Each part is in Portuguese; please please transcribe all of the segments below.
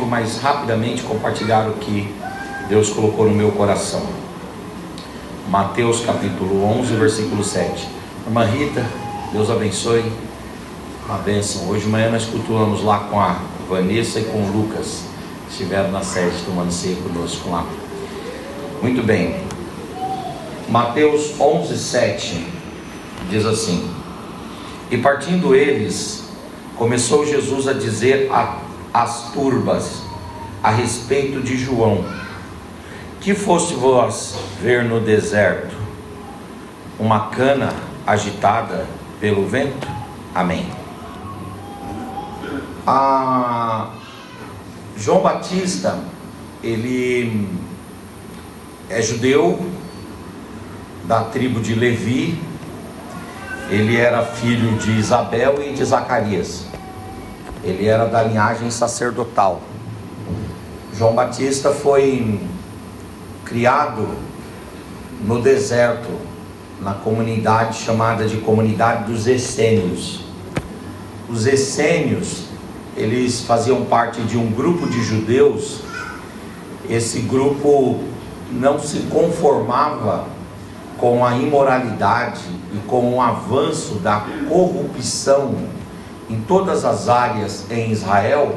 mais rapidamente compartilhar o que Deus colocou no meu coração. Mateus capítulo 11, versículo 7. Irmã Rita, Deus abençoe. Uma bênção. Hoje de manhã nós cultuamos lá com a Vanessa e com o Lucas. Estiveram na sede tomando ceia conosco lá. Muito bem. Mateus 11, 7 diz assim: E partindo eles, começou Jesus a dizer às turbas a respeito de João: Que foste vós ver no deserto? Uma cana agitada pelo vento? Amém. João Batista, ele é judeu, da tribo de Levi. Ele era filho de Isabel e de Zacarias. Ele era da linhagem sacerdotal. João Batista foi criado no deserto, na comunidade chamada de comunidade dos essênios. Os essênios, eles faziam parte de um grupo de judeus. Esse grupo não se conformava com a imoralidade e com o avanço da corrupção em todas as áreas em Israel,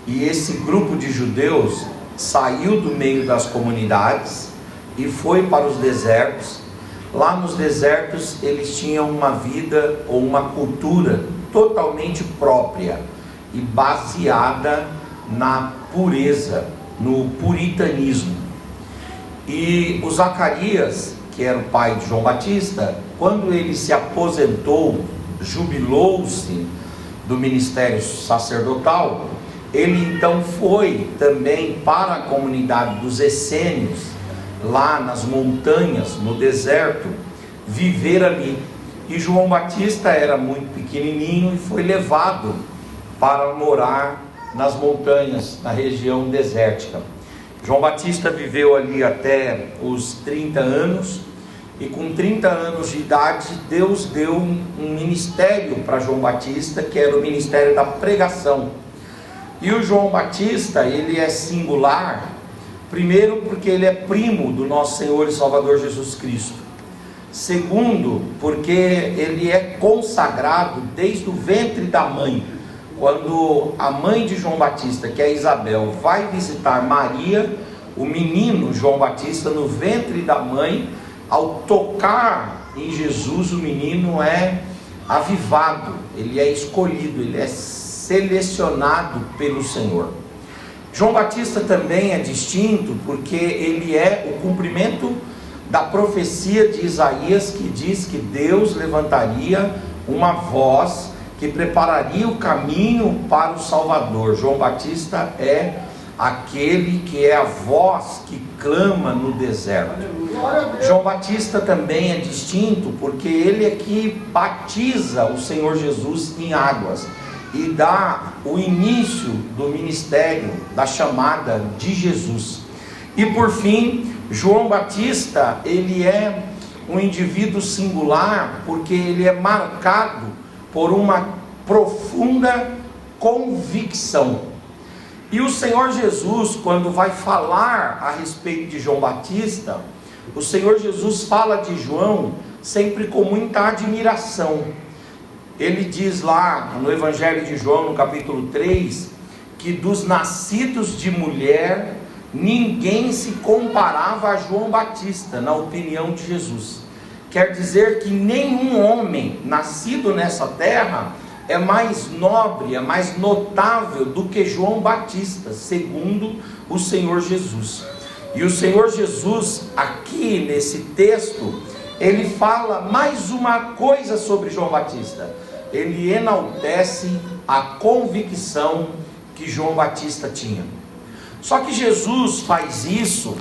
e esse grupo de judeus saiu do meio das comunidades e foi para os desertos. Lá nos desertos eles tinham uma vida ou uma cultura totalmente própria e baseada na pureza, no puritanismo. E o Zacarias, que era o pai de João Batista, quando ele se aposentou, jubilou-se do ministério sacerdotal, ele então foi também para a comunidade dos essênios, lá nas montanhas, no deserto, viver ali. E João Batista era muito pequenininho e foi levado para morar nas montanhas, na região desértica. João Batista viveu ali até os 30 anos, e com 30 anos de idade, Deus deu um ministério para João Batista, que era o ministério da pregação. E o João Batista, ele é singular, primeiro porque ele é primo do nosso Senhor e Salvador Jesus Cristo. Segundo, porque ele é consagrado desde o ventre da mãe. Quando a mãe de João Batista, que é Isabel, vai visitar Maria, o menino João Batista, no ventre da mãe, ao tocar em Jesus, o menino é avivado, ele é escolhido, ele é selecionado pelo Senhor. João Batista também é distinto porque ele é o cumprimento da profecia de Isaías, que diz que Deus levantaria uma voz que prepararia o caminho para o Salvador. João Batista é aquele que é a voz que clama no deserto. João Batista também é distinto porque ele é que batiza o Senhor Jesus em águas e dá o início do ministério, da chamada de Jesus. E por fim, João Batista, ele é um indivíduo singular porque ele é marcado por uma profunda convicção. E o Senhor Jesus, quando vai falar a respeito de João Batista, o Senhor Jesus fala de João sempre com muita admiração. Ele diz lá no Evangelho de João, no capítulo 3, que dos nascidos de mulher, ninguém se comparava a João Batista, na opinião de Jesus. Quer dizer que nenhum homem nascido nessa terra é mais nobre, é mais notável do que João Batista, segundo o Senhor Jesus. E o Senhor Jesus, aqui nesse texto, ele fala mais uma coisa sobre João Batista. Ele enaltece a convicção que João Batista tinha. Só que Jesus faz isso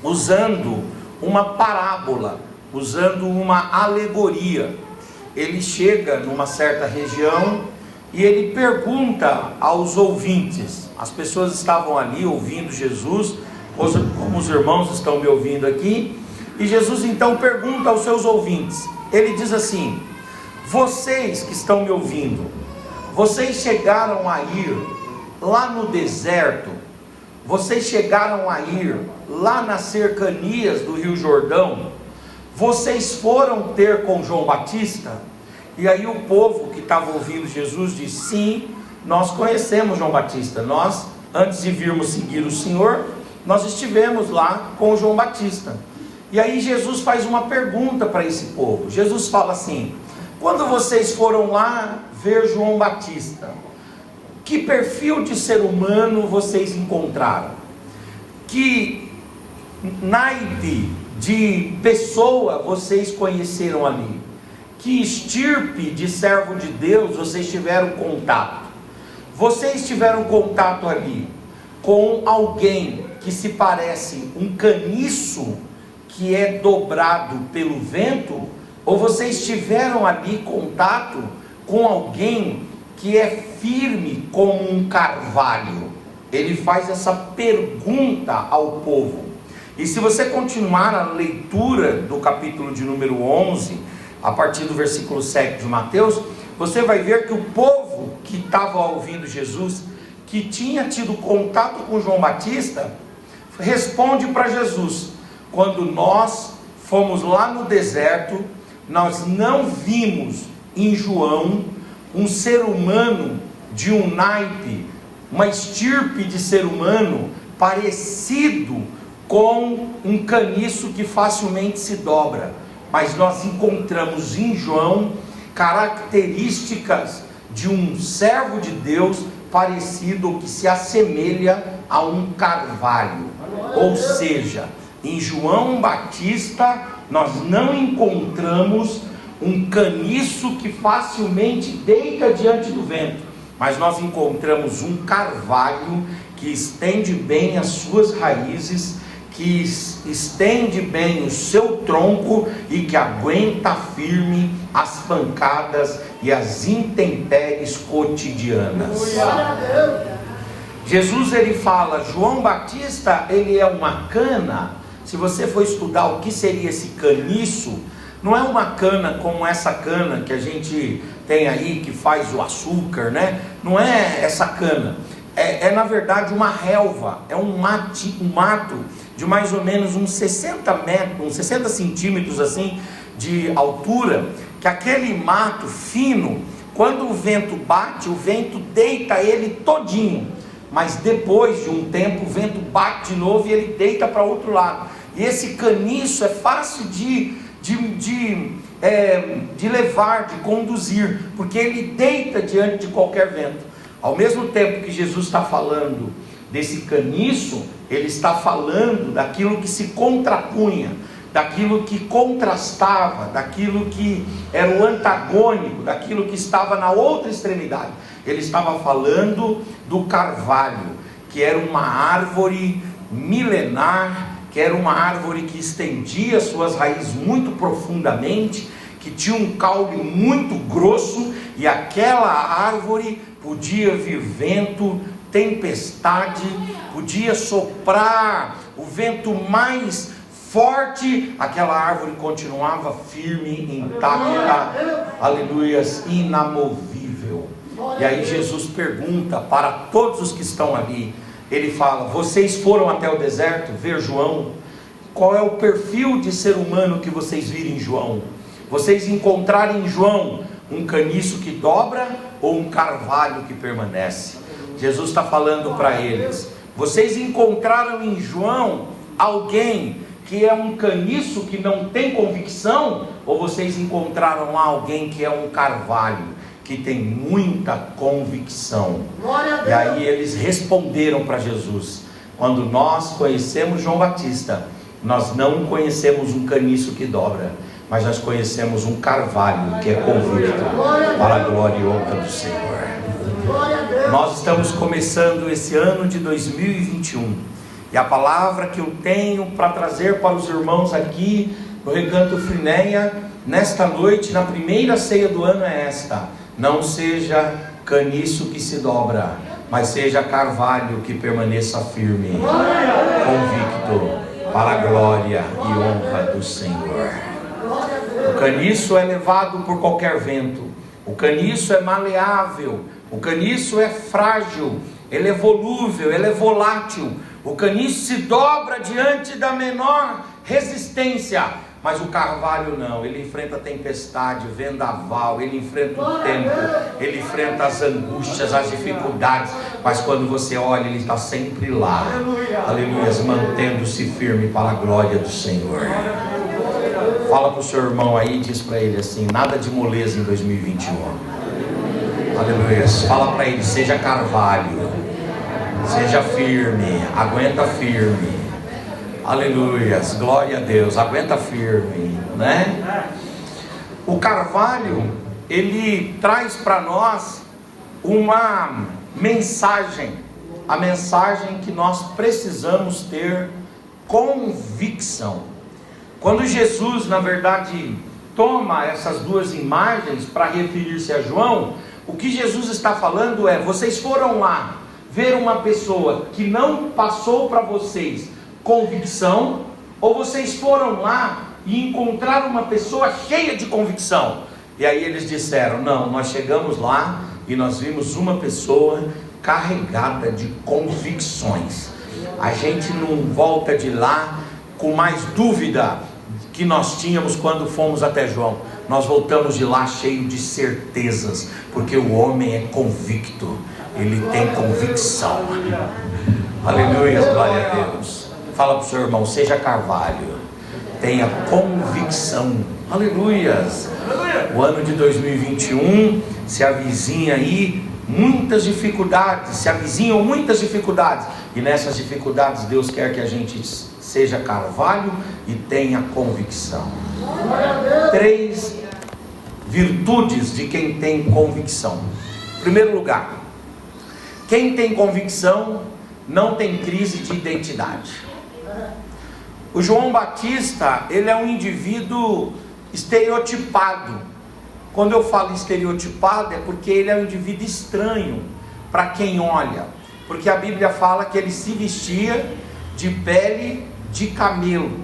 usando uma parábola, usando uma alegoria. Ele chega numa certa região e ele pergunta aos ouvintes. As pessoas estavam ali ouvindo Jesus, como os irmãos estão me ouvindo aqui, e Jesus então pergunta aos seus ouvintes. Ele diz assim: vocês que estão me ouvindo, vocês chegaram a ir lá no deserto, vocês chegaram a ir lá nas cercanias do Rio Jordão, vocês foram ter com João Batista? E aí o povo que estava ouvindo Jesus disse: sim, nós conhecemos João Batista. Nós, antes de virmos seguir o Senhor, nós estivemos lá com João Batista. E aí Jesus faz uma pergunta para esse povo. Jesus fala assim: quando vocês foram lá ver João Batista, que perfil de ser humano vocês encontraram? Que naipe de pessoa vocês conheceram ali? Que estirpe de servo de Deus vocês tiveram contato? Vocês tiveram contato ali com alguém que se parece um caniço que é dobrado pelo vento? Ou vocês tiveram ali contato com alguém que é firme como um carvalho? Ele faz essa pergunta ao povo. E se você continuar a leitura do capítulo de número 11, a partir do versículo 7 de Mateus, você vai ver que o povo que estava ouvindo Jesus, que tinha tido contato com João Batista, responde para Jesus: quando nós fomos lá no deserto, nós não vimos em João um ser humano de um naipe, uma estirpe de ser humano parecido com um caniço que facilmente se dobra, mas nós encontramos em João características de um servo de Deus parecido, que se assemelha a um carvalho. Ou seja, em João Batista nós não encontramos um caniço que facilmente deita diante do vento, mas nós encontramos um carvalho que estende bem as suas raízes, que estende bem o seu tronco e que aguenta firme as pancadas e as intempéries cotidianas. Jesus, ele fala: João Batista, ele é uma cana. Se você for estudar o que seria esse caniço, não é uma cana como essa cana que a gente tem aí, que faz o açúcar, né? Não é essa cana. É na verdade uma relva, é um mato de mais ou menos uns 60 metros, uns 60 centímetros assim de altura, que aquele mato fino, quando o vento bate, o vento deita ele todinho, mas depois de um tempo o vento bate de novo e ele deita para o outro lado. E esse caniço é fácil de levar, de conduzir, porque ele deita diante de qualquer vento. Ao mesmo tempo que Jesus está falando desse caniço, ele está falando daquilo que se contrapunha, daquilo que contrastava, daquilo que era o antagônico, daquilo que estava na outra extremidade. Ele estava falando do carvalho, que era uma árvore milenar, que era uma árvore que estendia suas raízes muito profundamente, que tinha um caule muito grosso, e aquela árvore podia vir vento, tempestade, podia soprar o vento mais forte, aquela árvore continuava firme, intacta, aleluias, inamovível. E aí Jesus pergunta para todos os que estão ali, ele fala: vocês foram até o deserto ver João? Qual é o perfil de ser humano que vocês viram em João? Vocês encontraram em João um caniço que dobra ou um carvalho que permanece? Jesus está falando para eles: vocês encontraram em João alguém que é um caniço que não tem convicção, ou vocês encontraram lá alguém que é um carvalho que tem muita convicção? E aí eles responderam para Jesus: quando nós conhecemos João Batista, nós não conhecemos um caniço que dobra, mas nós conhecemos um carvalho que é convicto, para a glória e honra do Senhor. Nós estamos começando esse ano de 2021, e a palavra que eu tenho para trazer para os irmãos aqui no Recanto Frinéia, nesta noite, na primeira ceia do ano, é esta: não seja caniço que se dobra, mas seja carvalho que permaneça firme, convicto, para a glória e honra do Senhor. O caniço é levado por qualquer vento, o caniço é maleável, o caniço é frágil, ele é volúvel, ele é volátil. O caniço se dobra diante da menor resistência, mas o carvalho não, ele enfrenta a tempestade, vendaval, ele enfrenta o tempo, ele enfrenta as angústias, as dificuldades, mas quando você olha, ele está sempre lá, aleluia, mantendo-se firme para a glória do Senhor. Fala para o seu irmão aí, diz para ele assim: nada de moleza em 2021, aleluia. Fala para ele: seja carvalho, seja firme, aguenta firme. Aleluias, glória a Deus, aguenta firme, né? O carvalho, ele traz para nós uma mensagem, a mensagem que nós precisamos ter convicção. Quando Jesus, na verdade, toma essas duas imagens para referir-se a João, o que Jesus está falando é: vocês foram lá ver uma pessoa que não passou para vocês convicção, ou vocês foram lá e encontraram uma pessoa cheia de convicção? E aí eles disseram: não, nós chegamos lá e nós vimos uma pessoa carregada de convicções. A gente não volta de lá com mais dúvida que nós tínhamos quando fomos até João. Nós voltamos de lá cheio de certezas, porque o homem é convicto, ele tem convicção. Aleluia, glória a Deus. Fala para o seu irmão: seja carvalho, tenha convicção. Aleluias. O ano de 2021 se avizinha aí muitas dificuldades, se avizinham muitas dificuldades, e nessas dificuldades Deus quer que a gente seja carvalho e tenha convicção. 3 virtudes de quem tem convicção. Em primeiro lugar, quem tem convicção não tem crise de identidade. O João Batista, ele é um indivíduo estereotipado. Quando eu falo estereotipado, é porque ele é um indivíduo estranho para quem olha, porque a Bíblia fala que ele se vestia de pele de camelo,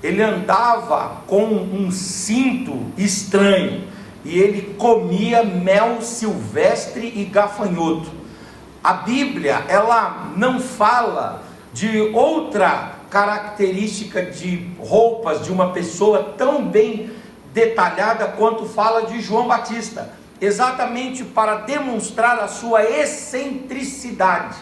ele andava com um cinto estranho, e ele comia mel silvestre e gafanhoto. A Bíblia, ela não fala de outra característica de roupas de uma pessoa tão bem detalhada quanto fala de João Batista, exatamente para demonstrar a sua excentricidade.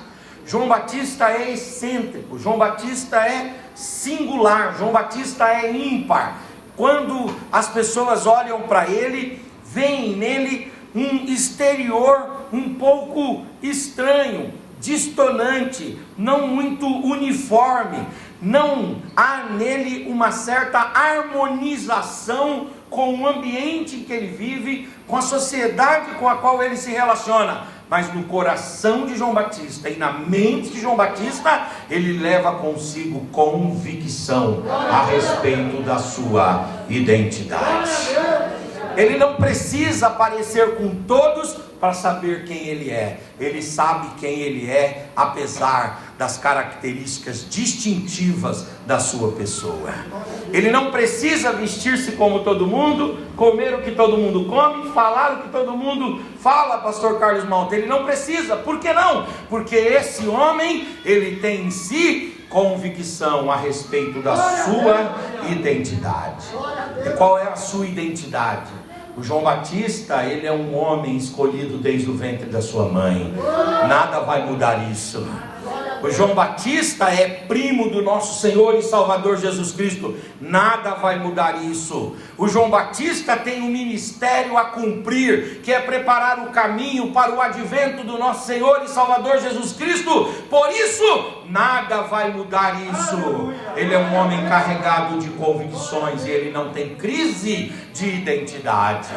João Batista é excêntrico, João Batista é singular, João Batista é ímpar. Quando as pessoas olham para ele, veem nele um exterior um pouco estranho, distonante, não muito uniforme. Não há nele uma certa harmonização com o ambiente em que ele vive, com a sociedade com a qual ele se relaciona. Mas no coração de João Batista e na mente de João Batista, ele leva consigo convicção a respeito da sua identidade. Ele não precisa aparecer com todos para saber quem ele é. Ele sabe quem ele é, apesar das características distintivas da sua pessoa. Ele não precisa vestir-se como todo mundo, comer o que todo mundo come, falar o que todo mundo fala, pastor Carlos Malta. Ele não precisa. Por que não? Porque esse homem, ele tem em si convicção a respeito da sua identidade. E qual é a sua identidade? O João Batista, ele é um homem escolhido desde o ventre da sua mãe. Nada vai mudar isso. O João Batista é primo do nosso Senhor e Salvador Jesus Cristo. Nada vai mudar isso. O João Batista tem um ministério a cumprir, que é preparar o caminho para o advento do nosso Senhor e Salvador Jesus Cristo. Por isso, nada vai mudar isso. Ele é um homem carregado de convicções e ele não tem crise de identidade.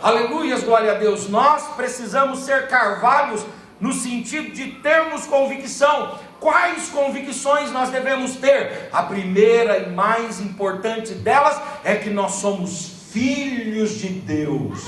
Aleluias, glória a Deus. Nós precisamos ser carvalhos no sentido de termos convicção. Quais convicções nós devemos ter? A primeira e mais importante delas é que nós somos filhos de Deus,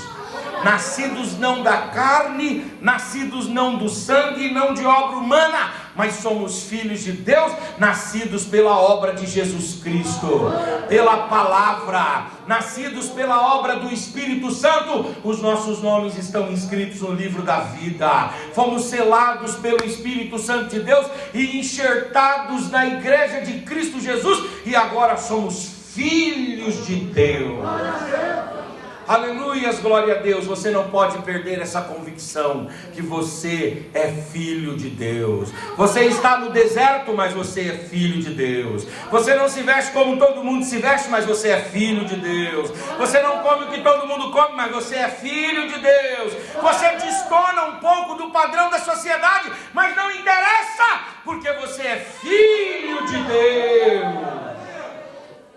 nascidos não da carne, nascidos não do sangue, não de obra humana, mas somos filhos de Deus, nascidos pela obra de Jesus Cristo, pela palavra, nascidos pela obra do Espírito Santo. Os nossos nomes estão inscritos no livro da vida, fomos selados pelo Espírito Santo de Deus e enxertados na igreja de Cristo Jesus, e agora somos filhos de Deus. Aleluias, glória a Deus. Você não pode perder essa convicção que você é filho de Deus. Você está no deserto, mas você é filho de Deus. Você não se veste como todo mundo se veste, mas você é filho de Deus. Você não come o que todo mundo come, mas você é filho de Deus. Você destona um pouco do padrão da sociedade, mas não interessa, porque você é filho de Deus.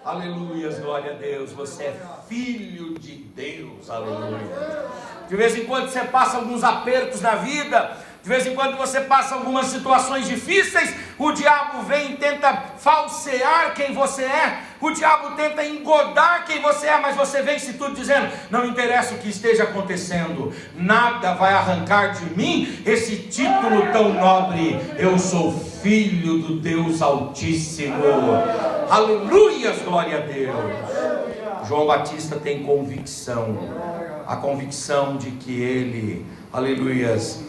Aleluias, glória a Deus. Você é filho de Deus, aleluia. De vez em quando você passa alguns apertos na vida, de vez em quando você passa algumas situações difíceis, o diabo vem e tenta falsear quem você é, o diabo tenta engodar quem você é, mas você vence tudo dizendo: não interessa o que esteja acontecendo, nada vai arrancar de mim esse título tão nobre. Eu sou filho do Deus Altíssimo. Aleluias, glória a Deus. João Batista tem convicção, a convicção de que ele, aleluias,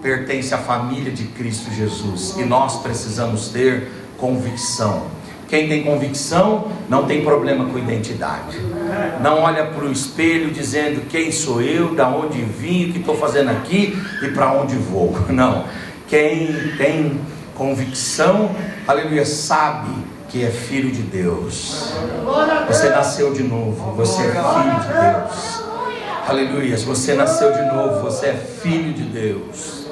pertence à família de Cristo Jesus, e nós precisamos ter convicção. Quem tem convicção não tem problema com identidade, não olha para o espelho dizendo: quem sou eu, da onde vim, o que estou fazendo aqui e para onde vou. Não, quem tem convicção, aleluia, sabe que é filho de Deus. Você nasceu de novo, você é filho de Deus. Aleluia, você nasceu de novo, você é filho de Deus.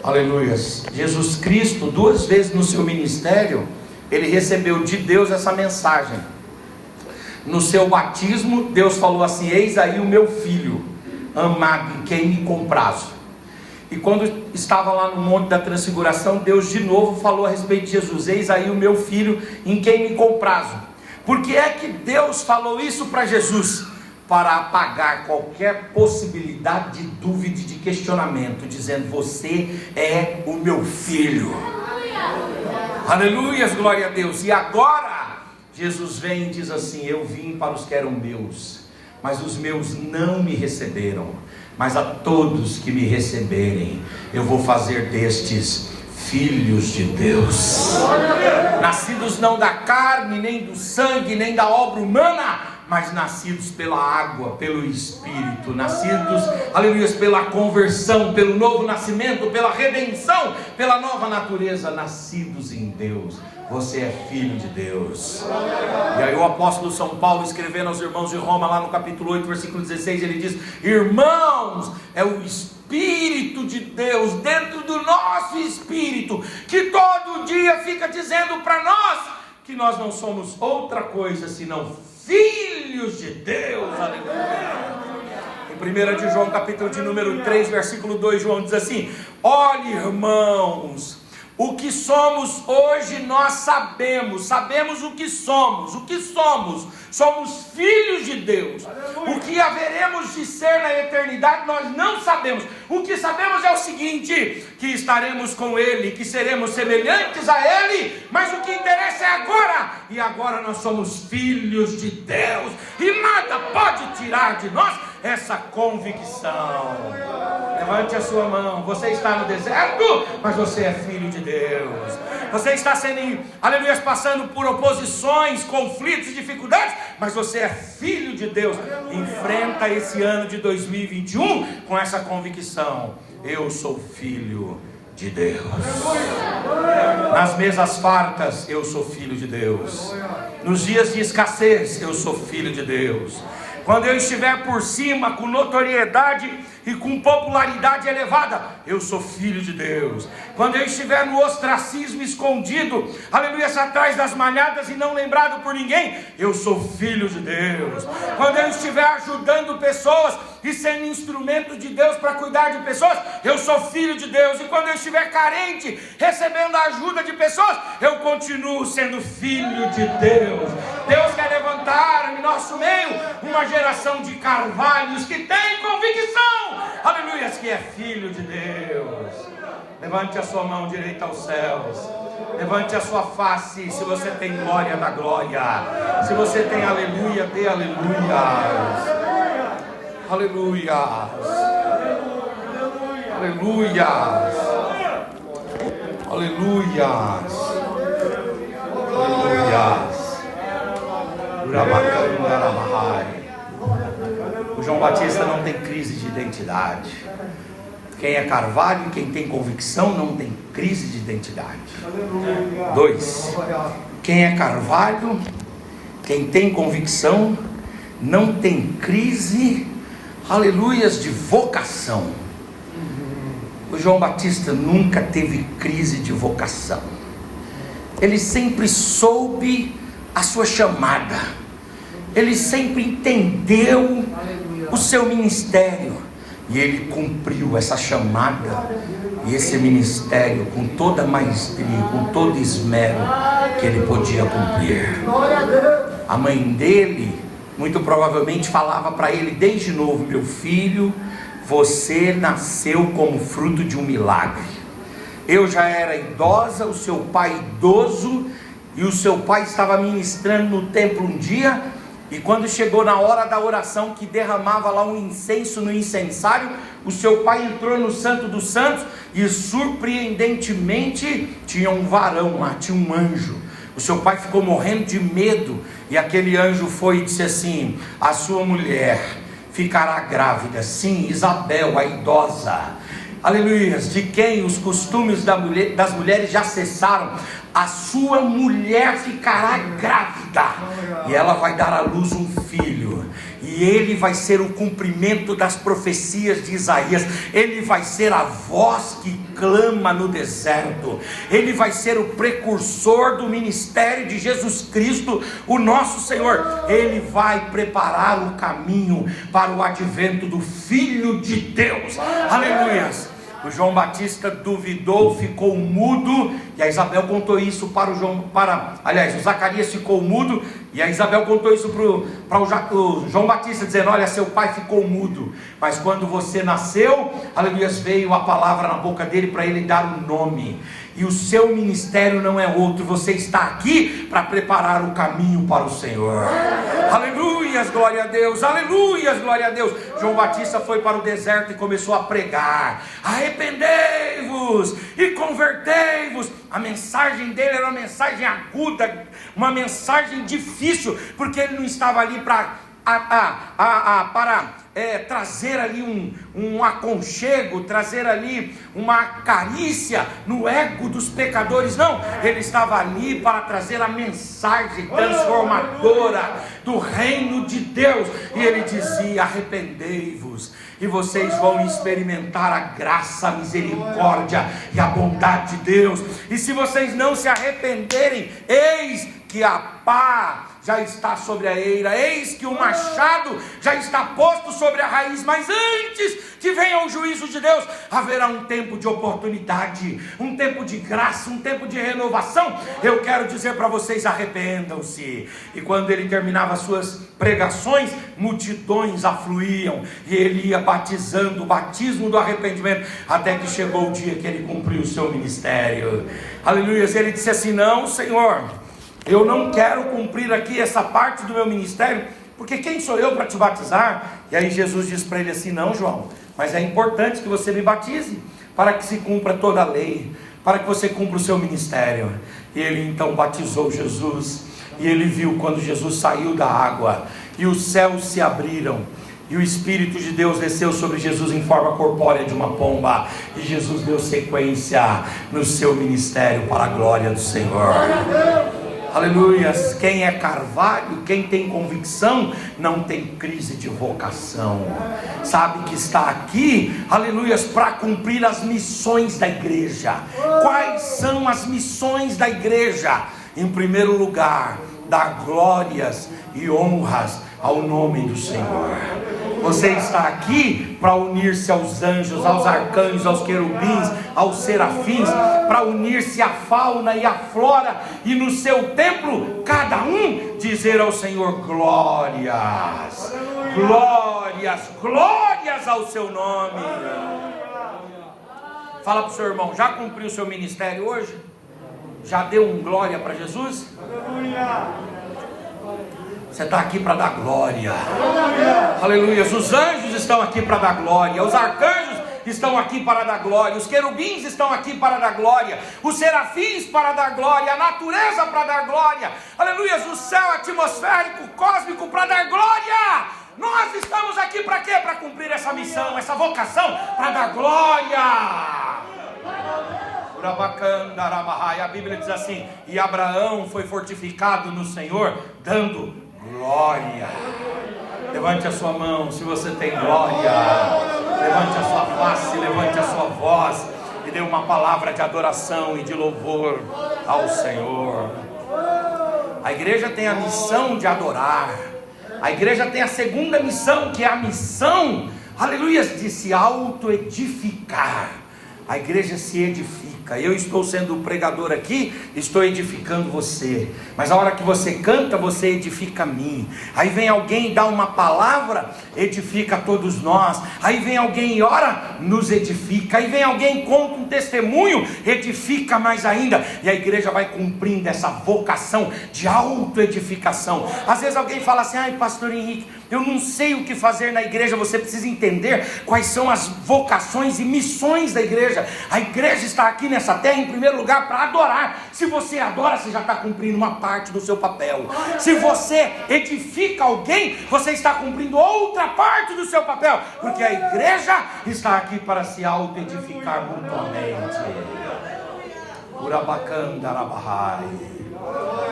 Aleluia. Jesus Cristo, 2 vezes no seu ministério, ele recebeu de Deus essa mensagem. No seu batismo, Deus falou assim: eis aí o meu filho amado, em quem me comprazo. E quando estava lá no Monte da Transfiguração, Deus de novo falou a respeito de Jesus: eis aí o meu filho, em quem me comprazo. Por que é que Deus falou isso para Jesus? Para apagar qualquer possibilidade de dúvida e de questionamento, dizendo: você é o meu filho. Aleluias, glória a Deus. E agora Jesus vem e diz assim: eu vim para os que eram meus, mas os meus não me receberam, mas a todos que me receberem, eu vou fazer destes filhos de Deus, nascidos não da carne, nem do sangue, nem da obra humana, mas nascidos pela água, pelo Espírito, nascidos, aleluia, pela conversão, pelo novo nascimento, pela redenção, pela nova natureza, nascidos em Deus. Você é filho de Deus. E aí o apóstolo São Paulo, escrevendo aos irmãos de Roma, lá no capítulo 8, versículo 16, ele diz: irmãos, é o Espírito de Deus dentro do nosso espírito, que todo dia fica dizendo para nós que nós não somos outra coisa senão filhos de Deus. Aleluia. Em 1 de João, capítulo de número 3, versículo 2, João diz assim: olhe, irmãos, o que somos hoje nós sabemos o que somos, somos filhos de Deus. Aleluia. O que haveremos de ser na eternidade nós não sabemos. O que sabemos é o seguinte: que estaremos com Ele, que seremos semelhantes a Ele, mas o que interessa é agora, e agora nós somos filhos de Deus, e nada pode tirar de nós essa convicção. Levante a sua mão. Você está no deserto, mas você é filho de Deus. Você está sendo, aleluia, passando por oposições, conflitos, dificuldades, mas você é filho de Deus. Enfrenta esse ano de 2021 com essa convicção: eu sou filho de Deus. Nas mesas fartas, eu sou filho de Deus. Nos dias de escassez, eu sou filho de Deus. Quando eu estiver por cima, com notoriedade e com popularidade elevada, eu sou filho de Deus. Quando eu estiver no ostracismo escondido, aleluia, atrás das malhadas e não lembrado por ninguém, eu sou filho de Deus. Quando eu estiver ajudando pessoas e sendo instrumento de Deus para cuidar de pessoas, eu sou filho de Deus. E quando eu estiver carente, recebendo a ajuda de pessoas, eu continuo sendo filho de Deus. Deus quer levantar em nosso meio uma geração de carvalhos que tem convicção, aleluia, que é filho de Deus. Levante a sua mão direita aos céus. Levante a sua face, se você tem glória da glória. Se você tem aleluia, dê aleluia. Aleluia. Aleluia. Aleluia. Aleluia. O João Batista não tem crise de identidade. Quem é Carvalho, quem tem convicção, não tem crise de identidade. 2. Quem é Carvalho, quem tem convicção, não tem crise, aleluias, de vocação. O João Batista nunca teve crise de vocação. Ele sempre soube a sua chamada. Ele sempre entendeu o seu ministério. E ele cumpriu essa chamada e esse ministério com toda maestria, com todo esmero que ele podia cumprir. A mãe dele, muito provavelmente, falava para ele desde novo: meu filho, você nasceu como fruto de um milagre. Eu já era idosa, o seu pai idoso, e o seu pai estava ministrando no templo um dia. E quando chegou na hora da oração, que derramava lá um incenso no incensário, o seu pai entrou no Santo dos Santos e surpreendentemente tinha um varão lá, tinha um anjo. O seu pai ficou morrendo de medo e aquele anjo foi e disse assim: a sua mulher ficará grávida, sim, Isabel, a idosa, aleluia, de quem os costumes das mulheres já cessaram. A sua mulher ficará grávida e ela vai dar à luz um filho, e ele vai ser o cumprimento das profecias de Isaías. Ele vai ser a voz que clama no deserto. Ele vai ser o precursor do ministério de Jesus Cristo, o nosso Senhor. Ele vai preparar o caminho para o advento do Filho de Deus. Aleluia. O João Batista duvidou, ficou mudo, e a Isabel contou isso para o Zacarias ficou mudo, e a Isabel contou isso para o João Batista, dizendo: olha, seu pai ficou mudo, mas quando você nasceu, aleluia, veio a palavra na boca dele para ele dar um nome, e o seu ministério não é outro, você está aqui para preparar o caminho para o Senhor. Aleluias, glória a Deus, aleluias, glória a Deus. João Batista foi para o deserto e começou a pregar: arrependei-vos e convertei-vos. A mensagem dele era uma mensagem aguda, uma mensagem difícil, porque ele não estava ali para trazer ali um aconchego, trazer ali uma carícia no ego dos pecadores. Não, ele estava ali para trazer a mensagem transformadora do reino de Deus. E ele dizia: arrependei-vos e vocês vão experimentar a graça, a misericórdia e a bondade de Deus. E se vocês não se arrependerem, eis que a pá já está sobre a eira, eis que o machado já está posto sobre a raiz. Mas antes que venha o juízo de Deus, haverá um tempo de oportunidade, um tempo de graça, um tempo de renovação. Eu quero dizer para vocês: arrependam-se. E quando ele terminava suas pregações, multidões afluíam, e ele ia batizando, o batismo do arrependimento, até que chegou o dia que ele cumpriu o seu ministério. Aleluia. Ele disse assim: não, Senhor, eu não quero cumprir aqui essa parte do meu ministério, porque quem sou eu para te batizar? E aí Jesus disse para ele assim: não, João, mas é importante que você me batize, para que se cumpra toda a lei, para que você cumpra o seu ministério. E ele então batizou Jesus, e ele viu quando Jesus saiu da água, e os céus se abriram, e o Espírito de Deus desceu sobre Jesus em forma corpórea de uma pomba, e Jesus deu sequência no seu ministério para a glória do Senhor. Aleluia. Quem é Carvalho, quem tem convicção, não tem crise de vocação. Sabe que está aqui, aleluia, para cumprir as missões da igreja. Quais são as missões da igreja? Em primeiro lugar, dar glórias e honras ao nome do Senhor. Você está aqui para unir-se aos anjos, aos arcanjos, aos querubins, aos serafins, para unir-se à fauna e à flora, e no seu templo, cada um dizer ao Senhor: glórias, glórias, glórias ao seu nome. Fala para o seu irmão, já cumpriu o seu ministério hoje? Já deu um glória para Jesus? Você está aqui para dar glória. Aleluia. Os anjos estão aqui para dar glória. Os arcanjos estão aqui para dar glória. Os querubins estão aqui para dar glória. Os serafins para dar glória. A natureza para dar glória. Aleluia. O céu atmosférico, cósmico para dar glória. Nós estamos aqui para quê? Para cumprir essa missão, essa vocação, para dar glória. A Bíblia diz assim: e Abraão foi fortificado no Senhor, dando glória. Levante a sua mão se você tem glória. Levante a sua face, levante a sua voz e dê uma palavra de adoração e de louvor ao Senhor. A igreja tem a missão de adorar. A igreja tem a segunda missão, que é a missão, aleluia, de se auto-edificar. A igreja se edifica. Eu estou sendo o pregador aqui, estou edificando você. Mas a hora que você canta, você edifica a mim. Aí vem alguém e dá uma palavra, edifica todos nós. Aí vem alguém e ora, nos edifica. Aí vem alguém e conta um testemunho, edifica mais ainda. E a igreja vai cumprindo essa vocação de auto-edificação. Às vezes alguém fala assim: ai, pastor Henrique, eu não sei o que fazer na igreja. Você precisa entender quais são as vocações e missões da igreja. A igreja está aqui nessa terra em primeiro lugar para adorar. Se você adora, você já está cumprindo uma parte do seu papel. Se você edifica alguém, você está cumprindo outra parte do seu papel, porque a igreja está aqui para se auto-edificar mutuamente.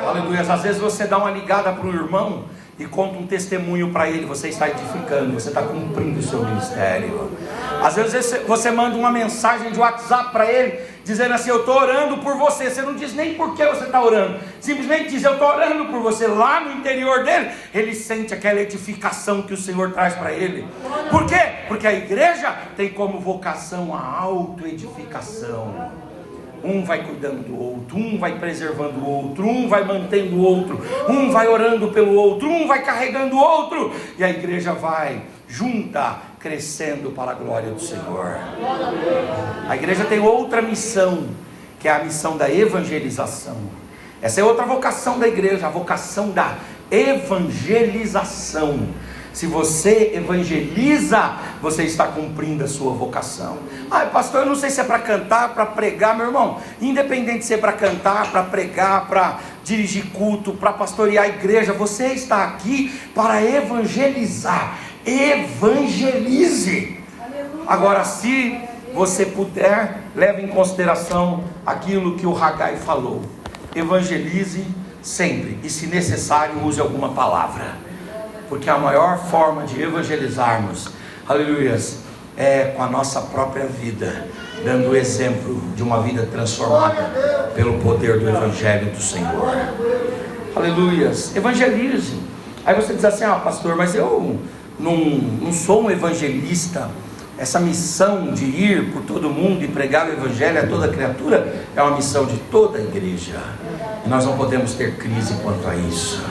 Aleluia. Às vezes você dá uma ligada para o irmão e conta um testemunho para ele. Você está edificando, você está cumprindo o seu ministério. Às vezes você manda uma mensagem de WhatsApp para ele, dizendo assim: eu estou orando por você. Você não diz nem por que você está orando, simplesmente diz: eu estou orando por você. Lá no interior dele, ele sente aquela edificação que o Senhor traz para ele. Por quê? Porque a igreja tem como vocação a auto-edificação. Um vai cuidando do outro, um vai preservando o outro, um vai mantendo o outro, um vai orando pelo outro, um vai carregando o outro, e a igreja vai junta, crescendo para a glória do Senhor. A igreja tem outra missão, que é a missão da evangelização. Essa é outra vocação da igreja, a vocação da evangelização. Se você evangeliza, você está cumprindo a sua vocação. Ah, pastor, eu não sei se é para cantar, para pregar. Meu irmão, independente de ser para cantar, para pregar, para dirigir culto, para pastorear a igreja, você está aqui para evangelizar. Evangelize. Agora, se você puder, leve em consideração aquilo que o Hagai falou. Evangelize sempre, e se necessário, use alguma palavra. Porque a maior forma de evangelizarmos, aleluias, é com a nossa própria vida, dando o exemplo de uma vida transformada pelo poder do Evangelho do Senhor. Aleluias, evangelize. Aí você diz assim: ah, pastor, mas eu não sou um evangelista. Essa missão de ir por todo mundo e pregar o Evangelho a toda criatura é uma missão de toda a igreja. E nós não podemos ter crise quanto a isso.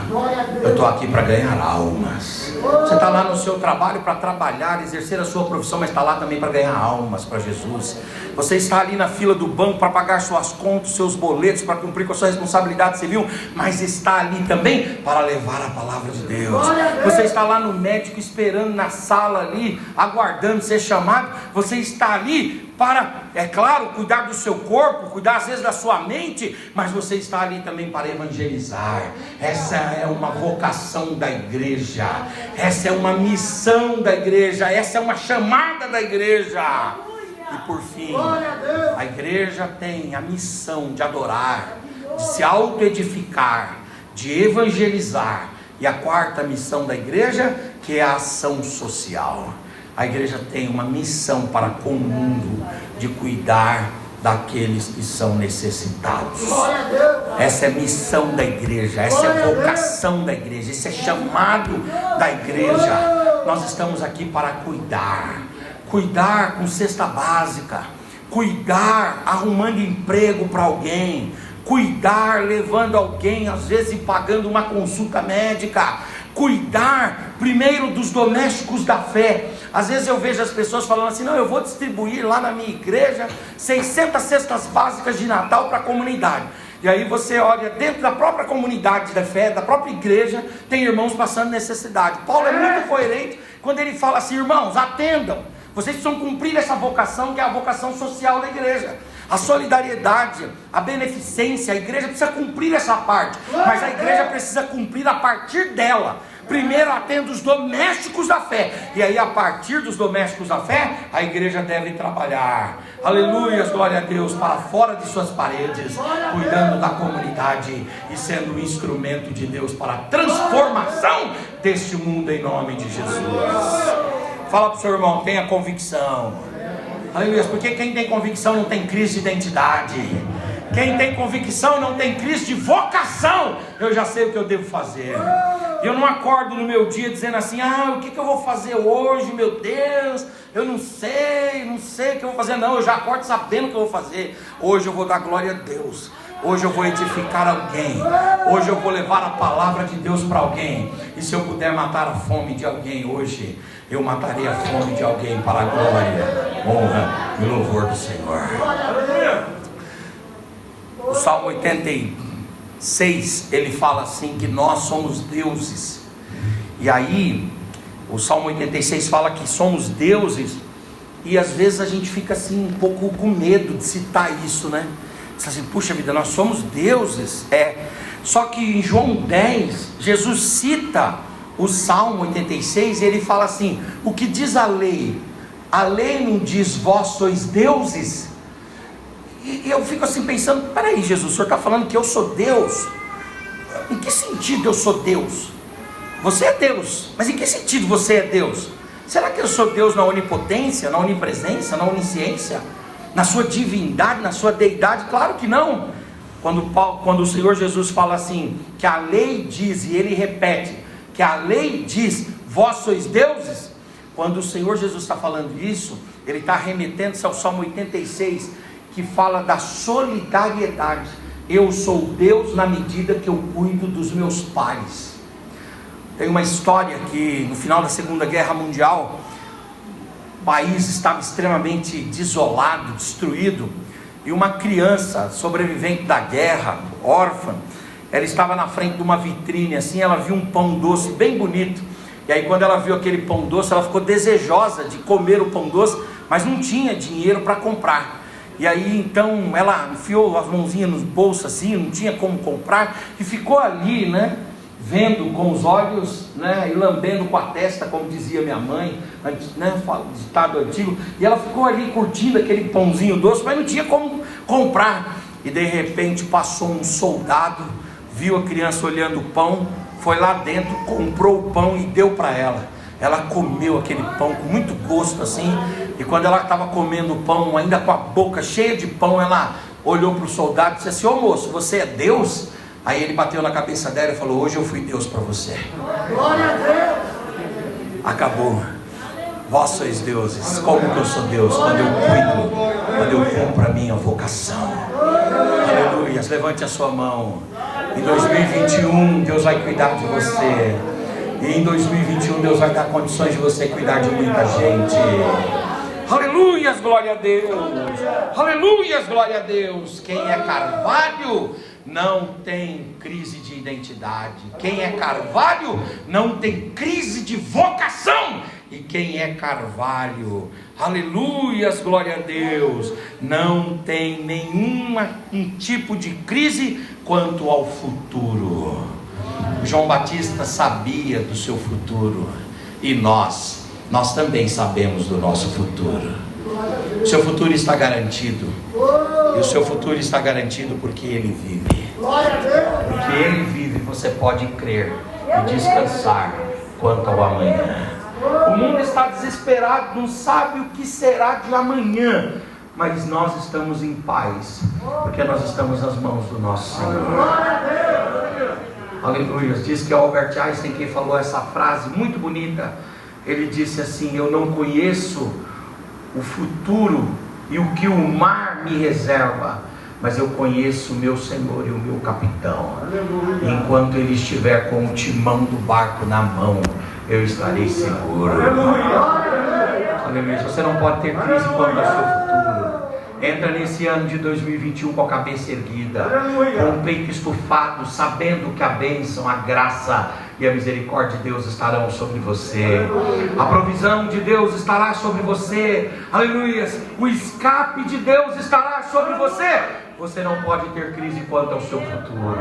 Eu estou aqui para ganhar almas. Você está lá no seu trabalho para trabalhar, exercer a sua profissão, mas está lá também para ganhar almas para Jesus. Você está ali na fila do banco para pagar suas contas, seus boletos, para cumprir com a sua responsabilidade civil, mas está ali também para levar a palavra de Deus. Você está lá no médico esperando na sala ali, aguardando ser chamado. Você está ali para, é claro, cuidar do seu corpo, cuidar às vezes da sua mente, mas você está ali também para evangelizar. Essa é uma vocação da igreja, essa é uma missão da igreja, essa é uma chamada da igreja. E por fim, a igreja tem a missão de adorar, de se auto-edificar, de evangelizar. E a quarta missão da igreja, que é a ação social. A igreja tem uma missão para com o mundo, de cuidar daqueles que são necessitados. Essa é a missão da igreja, essa é a vocação da igreja, esse é chamado da igreja. Nós estamos aqui para cuidar com cesta básica, cuidar arrumando emprego para alguém, cuidar levando alguém, às vezes pagando uma consulta médica, cuidar primeiro dos domésticos da fé. Às vezes eu vejo as pessoas falando assim: não, eu vou distribuir lá na minha igreja 600 cestas básicas de Natal para a comunidade. E aí você olha dentro da própria comunidade da fé, da própria igreja, tem irmãos passando necessidade. Paulo é muito coerente quando ele fala assim: irmãos, atendam, vocês precisam cumprir essa vocação, que é a vocação social da igreja. A solidariedade, a beneficência, a igreja precisa cumprir essa parte, mas a igreja precisa cumprir a partir dela. Primeiro atenda os domésticos da fé, e aí a partir dos domésticos da fé, a igreja deve trabalhar, aleluia, glória a Deus, para fora de suas paredes, cuidando da comunidade e sendo um instrumento de Deus para a transformação deste mundo, em nome de Jesus. Fala para o seu irmão: tenha convicção. Aleluia, porque quem tem convicção não tem crise de identidade. Quem tem convicção não tem crise de vocação. Eu já sei o que eu devo fazer. Eu não acordo no meu dia dizendo assim: o que eu vou fazer hoje, meu Deus, eu não sei o que eu vou fazer. Não, eu já acordo sabendo o que eu vou fazer. Hoje eu vou dar glória a Deus. Hoje eu vou edificar alguém. Hoje eu vou levar a palavra de Deus para alguém. E se eu puder matar a fome de alguém hoje, eu matarei a fome de alguém para a glória, honra e louvor do Senhor. O Salmo 86, ele fala assim, que nós somos deuses. E aí, o Salmo 86 fala que somos deuses. E às vezes a gente fica assim um pouco com medo de citar isso, né? Diz assim: puxa vida, nós somos deuses. Só que em João 10, Jesus cita o Salmo 86 e ele fala assim: o que diz a lei? A lei não diz vós sois deuses? E eu fico assim pensando: peraí, Jesus, o Senhor está falando que eu sou Deus? Em que sentido eu sou Deus? Você é Deus, mas em que sentido você é Deus? Será que eu sou Deus na onipotência, na onipresença, na onisciência, na sua divindade, na sua deidade? Claro que não. Quando o Senhor Jesus fala assim, que a lei diz, e ele repete, que a lei diz, vós sois deuses. Quando o Senhor Jesus está falando isso, ele está remetendo-se ao Salmo 86, que fala da solidariedade. Eu sou Deus na medida que eu cuido dos meus pares. Tem uma história que no final da Segunda Guerra Mundial, o país estava extremamente desolado, destruído, e uma criança sobrevivente da guerra, órfã, ela estava na frente de uma vitrine assim, ela viu um pão doce bem bonito, e aí quando ela viu aquele pão doce, ela ficou desejosa de comer o pão doce, mas não tinha dinheiro para comprar. E aí então ela enfiou as mãozinhas nos bolsos assim, não tinha como comprar, e ficou ali, né, vendo com os olhos, né, e lambendo com a testa, como dizia minha mãe, né, ditado antigo. E ela ficou ali curtindo aquele pãozinho doce, mas não tinha como comprar. E de repente passou um soldado, viu a criança olhando o pão, foi lá dentro, comprou o pão e deu para ela. Ela comeu aquele pão com muito gosto assim, e quando ela estava comendo o pão, ainda com a boca cheia de pão, ela olhou para o soldado e disse assim: ô moço, você é Deus? Aí ele bateu na cabeça dela e falou: hoje eu fui Deus para você. Glória a Deus. Acabou. Vós sois deuses. Como que eu sou Deus? Quando eu cuido, quando eu cumpro a minha vocação. Aleluia. Levante a sua mão. Em 2021 Deus vai cuidar de você. E em 2021 Deus vai dar condições de você cuidar de muita gente. Aleluias, glória a Deus. Aleluias, glória a Deus. Quem é carvalho não tem crise de identidade. Quem é carvalho não tem crise de vocação. E quem é carvalho, aleluias, glória a Deus, não tem nenhum tipo de crise quanto ao futuro. João Batista sabia do seu futuro, e nós também sabemos do nosso futuro. O seu futuro está garantido, e o seu futuro está garantido porque Ele vive. Porque Ele vive, você pode crer e descansar quanto ao amanhã. O mundo está desesperado, não sabe o que será de amanhã, mas nós estamos em paz, porque nós estamos nas mãos do nosso Senhor. Aleluia. Diz que Albert Einstein, quem falou essa frase muito bonita, ele disse assim: eu não conheço o futuro e o que o mar me reserva, mas eu conheço o meu Senhor e o meu capitão. Enquanto ele estiver com o timão do barco na mão, eu estarei seguro. Aleluia. Você não pode ter crise quanto ao seu futuro. Entra nesse ano de 2021 com a cabeça erguida, com o peito estufado, sabendo que a bênção, a graça e a misericórdia de Deus estarão sobre você. A provisão de Deus estará sobre você. Aleluia. O escape de Deus estará sobre você. Você não pode ter crise quanto ao seu futuro.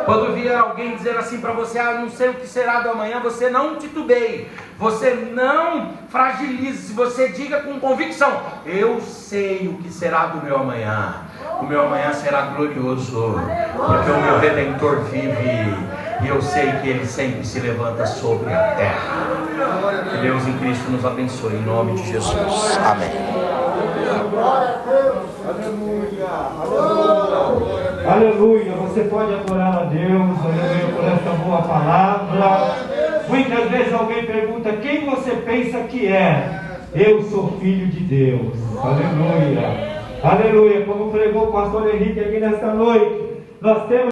Quando vier alguém dizer assim para você: não sei o que será do amanhã, você não titubeie, você não fragilize, você diga com convicção: eu sei o que será do meu amanhã. O meu amanhã será glorioso, porque o meu Redentor vive, e eu sei que Ele sempre se levanta sobre a terra. Que Deus em Cristo nos abençoe, em nome de Jesus. Amém. Aleluia, você pode adorar a Deus, aleluia, por esta boa palavra. Muitas vezes alguém pergunta: quem você pensa que é? Eu sou filho de Deus. Aleluia, aleluia, como pregou o pastor Henrique aqui nesta noite, nós temos